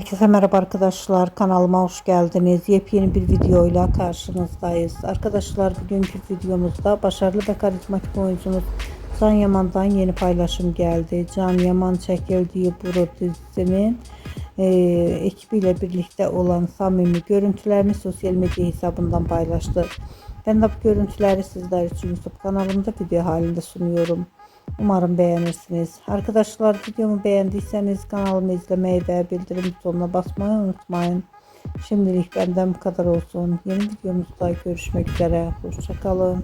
Herkese merhaba arkadaşlar, kanalıma hoş geldiniz. Yepyeni bir videoyla karşınızdayız. Arkadaşlar, bugünkü videomuzda başarılı ve karizmatik oyuncumuz Can Yaman'dan yeni paylaşım geldi. Can Yaman çekildiği bu dizinin ekibiyle birlikte olan samimi görüntülerini sosyal medya hesabından paylaştı. Ben de bu görüntüleri sizler için YouTube kanalımda video halinde sunuyorum. Umarım beğenirsiniz. Arkadaşlar, videomu beğendiyseniz kanalımı izlemeyi ve bildirim butonuna basmayı unutmayın. Şimdilik benden bu kadar olsun. Yeni videomuzda görüşmek üzere. Hoşça kalın.